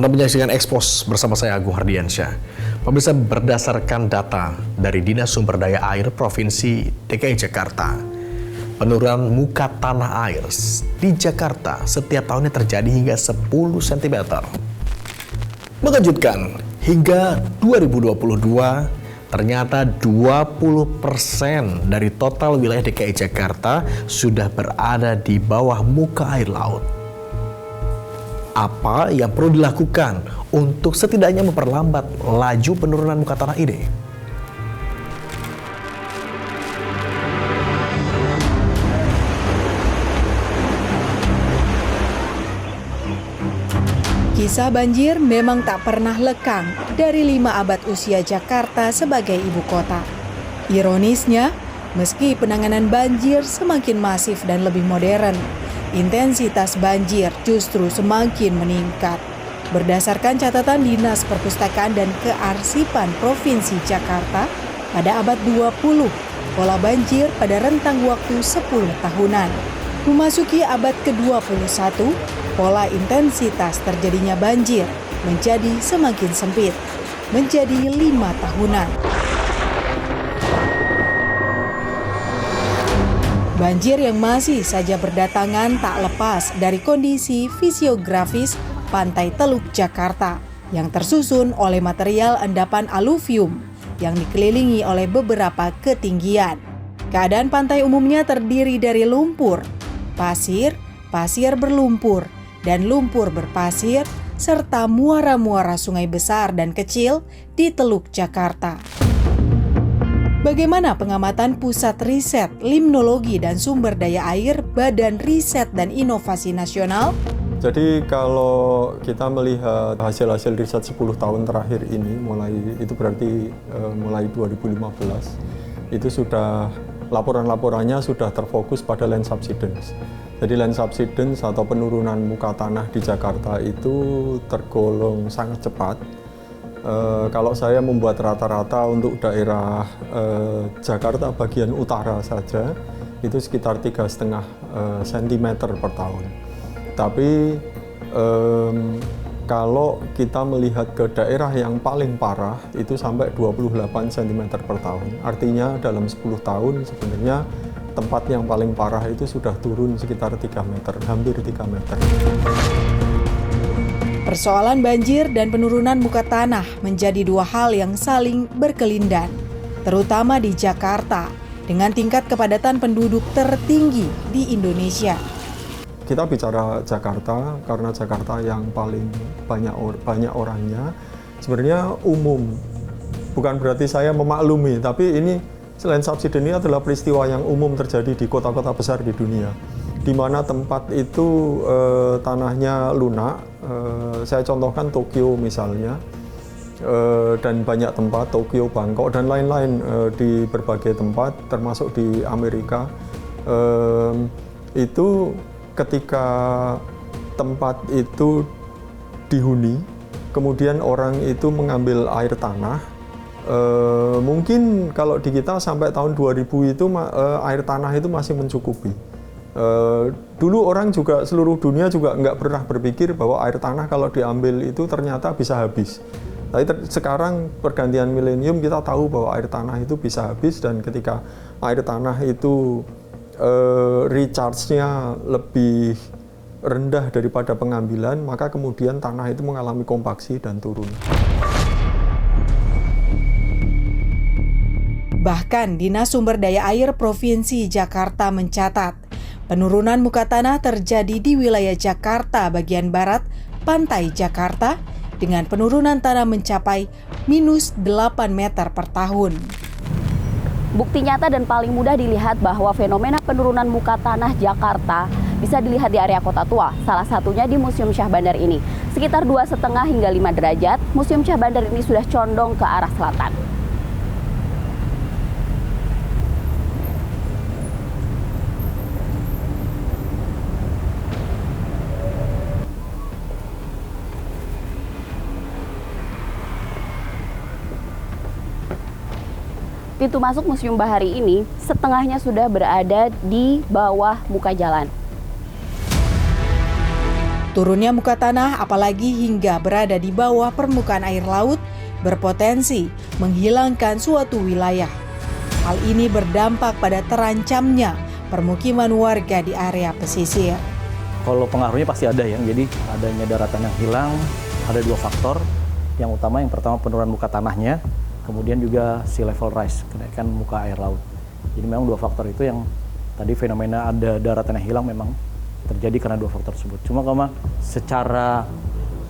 Anda menyaksikan Expos bersama saya Agung Hardiansyah. Pemirsa, berdasarkan data dari Dinas Sumber Daya Air Provinsi DKI Jakarta, penurunan muka tanah air di Jakarta setiap tahunnya terjadi hingga 10 cm. Mengejutkan, hingga 2022 ternyata 20% dari total wilayah DKI Jakarta sudah berada di bawah muka air laut. Apa yang perlu dilakukan untuk setidaknya memperlambat laju penurunan muka tanah ini? Kisah banjir memang tak pernah lekang dari 5 abad usia Jakarta sebagai ibu kota. Ironisnya, meski penanganan banjir semakin masif dan lebih modern, intensitas banjir justru semakin meningkat. Berdasarkan catatan Dinas Perpustakaan dan Kearsipan Provinsi Jakarta, pada abad 20, pola banjir pada rentang waktu 10 tahunan. Memasuki abad ke-21, pola intensitas terjadinya banjir menjadi semakin sempit, menjadi 5 tahunan. Banjir yang masih saja berdatangan tak lepas dari kondisi fisiografis Pantai Teluk Jakarta yang tersusun oleh material endapan aluvium yang dikelilingi oleh beberapa ketinggian. Keadaan pantai umumnya terdiri dari lumpur, pasir, pasir berlumpur, dan lumpur berpasir, serta muara-muara sungai besar dan kecil di Teluk Jakarta. Bagaimana pengamatan Pusat Riset, Limnologi, dan Sumber Daya Air Badan Riset dan Inovasi Nasional? Jadi kalau kita melihat hasil-hasil riset 10 tahun terakhir ini, itu berarti mulai 2015, itu sudah laporan-laporannya sudah terfokus pada land subsidence. Jadi land subsidence atau penurunan muka tanah di Jakarta itu tergolong sangat cepat. Kalau saya membuat rata-rata untuk daerah Jakarta bagian utara saja, itu sekitar 3,5 cm per tahun. Tapi kalau kita melihat ke daerah yang paling parah, itu sampai 28 cm per tahun. Artinya dalam 10 tahun sebenarnya tempat yang paling parah itu sudah turun sekitar 3 meter, hampir 3 meter. Persoalan banjir dan penurunan muka tanah menjadi dua hal yang saling berkelindan, terutama di Jakarta dengan tingkat kepadatan penduduk tertinggi di Indonesia. Kita bicara Jakarta karena Jakarta yang paling banyak orangnya. Sebenarnya umum, bukan berarti saya memaklumi, tapi ini land subsidence ini adalah peristiwa yang umum terjadi di kota-kota besar di dunia, di mana tempat itu tanahnya lunak. Saya contohkan Tokyo misalnya, dan banyak tempat, Tokyo, Bangkok, dan lain-lain di berbagai tempat, termasuk di Amerika. Itu ketika tempat itu dihuni, kemudian orang itu mengambil air tanah, mungkin kalau di kita sampai tahun 2000 itu air tanah itu masih mencukupi. Dulu orang juga, seluruh dunia juga nggak pernah berpikir bahwa air tanah kalau diambil itu ternyata bisa habis. Tapi sekarang pergantian milenium kita tahu bahwa air tanah itu bisa habis, dan ketika air tanah itu recharge-nya lebih rendah daripada pengambilan, maka kemudian tanah itu mengalami kompaksi dan turun. Bahkan Dinas Sumber Daya Air Provinsi Jakarta mencatat, penurunan muka tanah terjadi di wilayah Jakarta bagian barat, Pantai Jakarta, dengan penurunan tanah mencapai -8 meter per tahun. Bukti nyata dan paling mudah dilihat bahwa fenomena penurunan muka tanah Jakarta bisa dilihat di area Kota Tua, salah satunya di Museum Syah Bandar ini. Sekitar 2,5 hingga 5 derajat, Museum Syah Bandar ini sudah condong ke arah selatan. Pintu masuk Museum Bahari ini setengahnya sudah berada di bawah muka jalan. Turunnya muka tanah apalagi hingga berada di bawah permukaan air laut berpotensi menghilangkan suatu wilayah. Hal ini berdampak pada terancamnya permukiman warga di area pesisir. Kalau pengaruhnya pasti ada ya, jadi adanya daratan yang hilang, ada dua faktor. Yang utama, yang pertama penurunan muka tanahnya, kemudian juga sea level rise, kenaikan muka air laut. Jadi memang dua faktor itu yang tadi fenomena ada daratan yang hilang memang terjadi karena dua faktor tersebut. Cuma kalau secara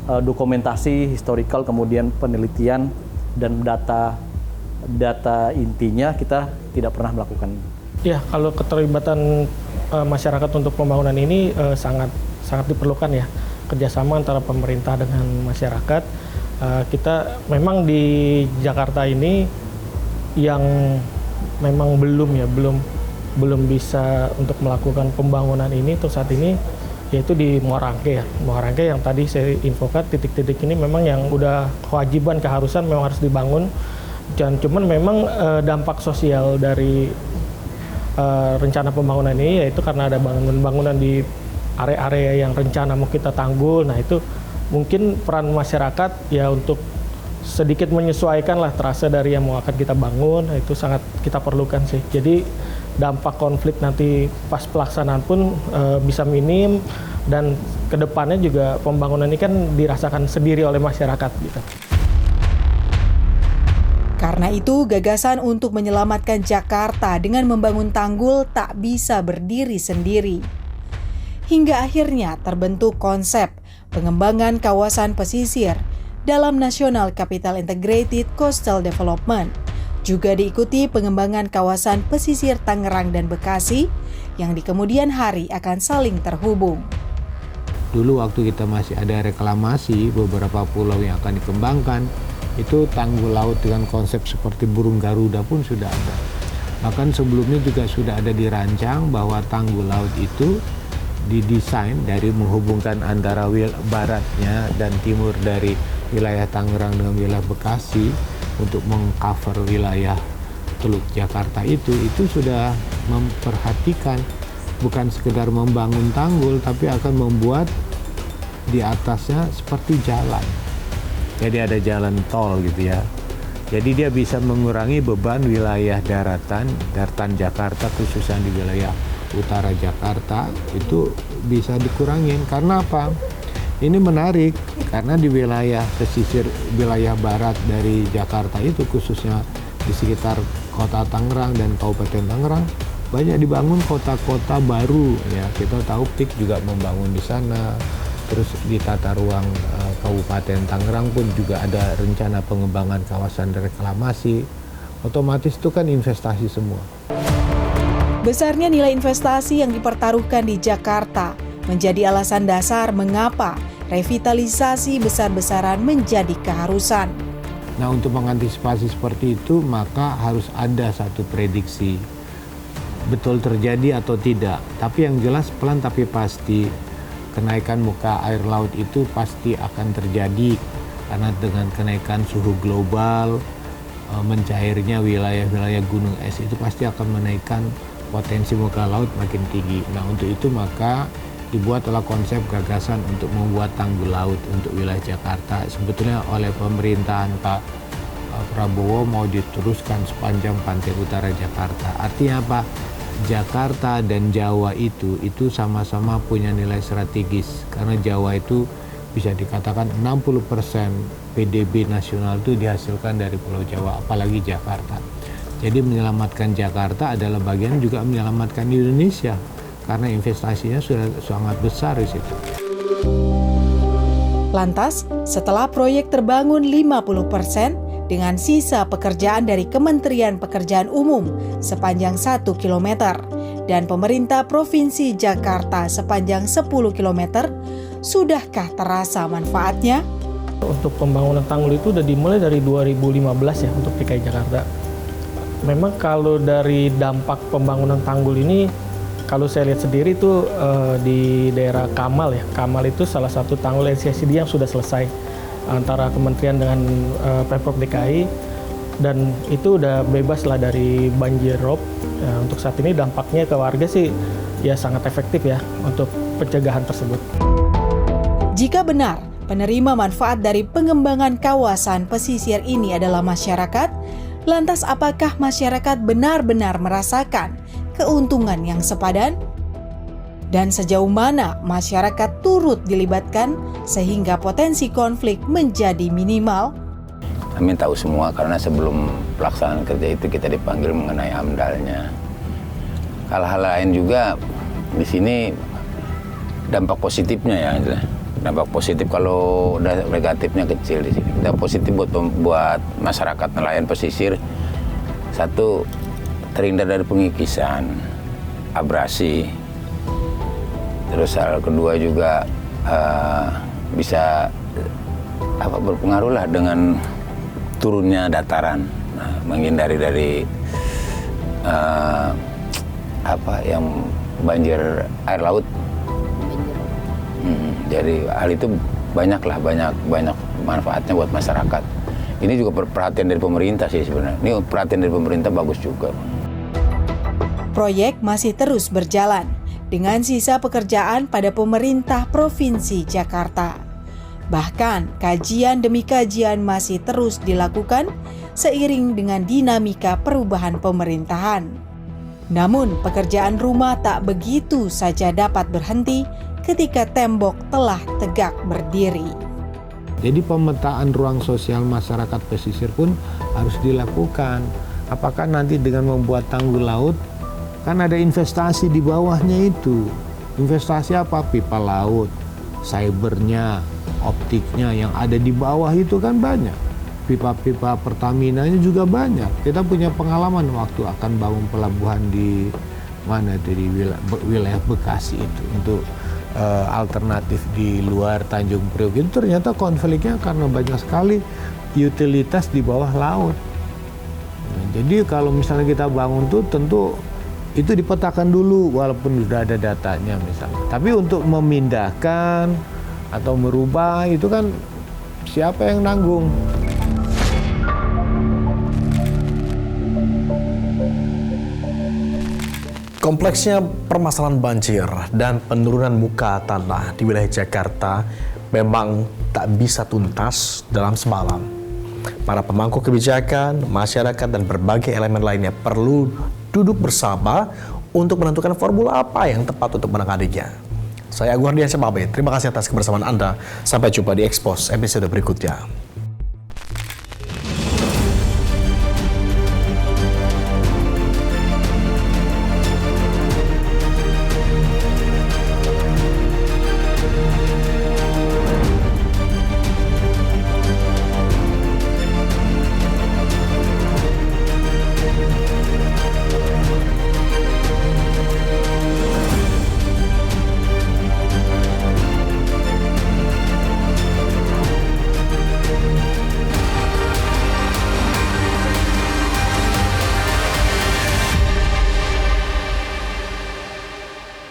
dokumentasi, historical, kemudian penelitian dan data intinya kita tidak pernah melakukan. Ya, kalau keterlibatan masyarakat untuk pembangunan ini sangat diperlukan ya, kerjasama antara pemerintah dengan masyarakat. Kita memang di Jakarta ini yang memang belum bisa untuk melakukan pembangunan ini untuk saat ini, yaitu di Muara Angke ya. Muara Angke yang tadi saya infokan, titik-titik ini memang yang udah kewajiban, keharusan memang harus dibangun. Dan cuman memang dampak sosial dari rencana pembangunan ini yaitu karena ada bangunan di area-area yang rencana mau kita tanggul. Nah itu mungkin peran masyarakat ya untuk sedikit menyesuaikan lah terasa dari yang mau akan kita bangun. Nah, itu sangat kita perlukan sih. Jadi dampak konflik nanti pas pelaksanaan pun bisa minim, dan kedepannya juga pembangunan ini kan dirasakan sendiri oleh masyarakat gitu. Karena itu, gagasan untuk menyelamatkan Jakarta dengan membangun tanggul tak bisa berdiri sendiri. Hingga akhirnya terbentuk konsep pengembangan kawasan pesisir dalam National Capital Integrated Coastal Development. Juga diikuti pengembangan kawasan pesisir Tangerang dan Bekasi yang di kemudian hari akan saling terhubung. Dulu waktu kita masih ada reklamasi, beberapa pulau yang akan dikembangkan, itu tanggul laut dengan konsep seperti burung Garuda pun sudah ada. Bahkan sebelumnya juga sudah ada dirancang bahwa tanggul laut itu didesain dari menghubungkan antara baratnya dan timur dari wilayah Tangerang dengan wilayah Bekasi untuk mengcover wilayah Teluk Jakarta itu sudah memperhatikan bukan sekedar membangun tanggul, tapi akan membuat di atasnya seperti jalan. Jadi ada jalan tol gitu ya. Jadi dia bisa mengurangi beban wilayah daratan Jakarta, khususnya di wilayah utara Jakarta, itu bisa dikurangin. Karena apa? Ini menarik, karena di wilayah pesisir, wilayah barat dari Jakarta itu, khususnya di sekitar kota Tangerang dan Kabupaten Tangerang, banyak dibangun kota-kota baru. Ya, kita tahu PIK juga membangun di sana. Terus di tata ruang Kabupaten Tangerang pun juga ada rencana pengembangan kawasan reklamasi. Otomatis itu kan investasi semua. Besarnya nilai investasi yang dipertaruhkan di Jakarta menjadi alasan dasar mengapa revitalisasi besar-besaran menjadi keharusan. Nah, untuk mengantisipasi seperti itu, maka harus ada satu prediksi. Betul terjadi atau tidak. Tapi yang jelas pelan tapi pasti. Kenaikan muka air laut itu pasti akan terjadi karena dengan kenaikan suhu global, mencairnya wilayah-wilayah gunung es itu pasti akan menaikkan potensi muka laut makin tinggi. Nah, untuk itu maka dibuatlah konsep gagasan untuk membuat tanggul laut untuk wilayah Jakarta. Sebetulnya oleh pemerintahan Pak Prabowo mau diteruskan sepanjang pantai utara Jakarta. Artinya apa? Jakarta dan Jawa itu sama-sama punya nilai strategis, karena Jawa itu bisa dikatakan 60% PDB nasional itu dihasilkan dari Pulau Jawa, apalagi Jakarta. Jadi menyelamatkan Jakarta adalah bagian juga menyelamatkan Indonesia, karena investasinya sudah sangat besar di situ. Lantas, setelah proyek terbangun 50%, dengan sisa pekerjaan dari Kementerian Pekerjaan Umum sepanjang 1 km dan pemerintah Provinsi Jakarta sepanjang 10 km, sudahkah terasa manfaatnya? Untuk pembangunan tanggul itu sudah dimulai dari 2015 ya untuk DKI Jakarta. Memang kalau dari dampak pembangunan tanggul ini, kalau saya lihat sendiri itu di daerah Kamal ya. Kamal itu salah satu tanggul NCSD yang sudah selesai antara kementerian dengan Pemprov DKI, dan itu udah bebas lah dari banjir rob. Ya, untuk saat ini dampaknya ke warga sih ya sangat efektif ya untuk pencegahan tersebut. Jika benar penerima manfaat dari pengembangan kawasan pesisir ini adalah masyarakat, lantas apakah masyarakat benar-benar merasakan keuntungan yang sepadan? Dan sejauh mana masyarakat turut dilibatkan sehingga potensi konflik menjadi minimal? Kami tahu semua karena sebelum pelaksanaan kerja itu kita dipanggil mengenai AMDAL-nya. Hal-hal lain juga di sini dampak positifnya ya. Dampak positif kalau udah negatifnya kecil di sini. Dampak positif buat masyarakat nelayan pesisir, satu, terhindar dari pengikisan, abrasi. Terus hal kedua juga bisa berpengaruh lah dengan turunnya dataran, menghindari dari yang banjir air laut. Jadi hal itu banyak manfaatnya buat masyarakat. Ini juga perhatian dari pemerintah sih sebenarnya. Ini perhatian dari pemerintah bagus juga. Proyek masih terus berjalan dengan sisa pekerjaan pada pemerintah Provinsi Jakarta. Bahkan kajian demi kajian masih terus dilakukan seiring dengan dinamika perubahan pemerintahan. Namun pekerjaan rumah tak begitu saja dapat berhenti ketika tembok telah tegak berdiri. Jadi pemetaan ruang sosial masyarakat pesisir pun harus dilakukan. Apakah nanti dengan membuat tanggul laut, kan ada investasi di bawahnya itu. Investasi apa? Pipa laut, cybernya, optiknya yang ada di bawah itu kan banyak. Pipa-pipa Pertamina-nya juga banyak. Kita punya pengalaman waktu akan bangun pelabuhan di mana itu, di wilayah Bekasi itu untuk alternatif di luar Tanjung Priok itu ternyata konfliknya karena banyak sekali utilitas di bawah laut. Nah, jadi kalau misalnya kita bangun tuh tentu itu dipetakan dulu walaupun sudah ada datanya misalnya. Tapi untuk memindahkan atau merubah itu kan siapa yang nanggung? Kompleksnya permasalahan banjir dan penurunan muka tanah di wilayah Jakarta memang tak bisa tuntas dalam semalam. Para pemangku kebijakan, masyarakat, dan berbagai elemen lainnya perlu duduk bersama untuk menentukan formula apa yang tepat untuk menanganinya. Saya Agung Hardiansyah pamit. Terima kasih atas kebersamaan Anda. Sampai jumpa di Expose episode berikutnya.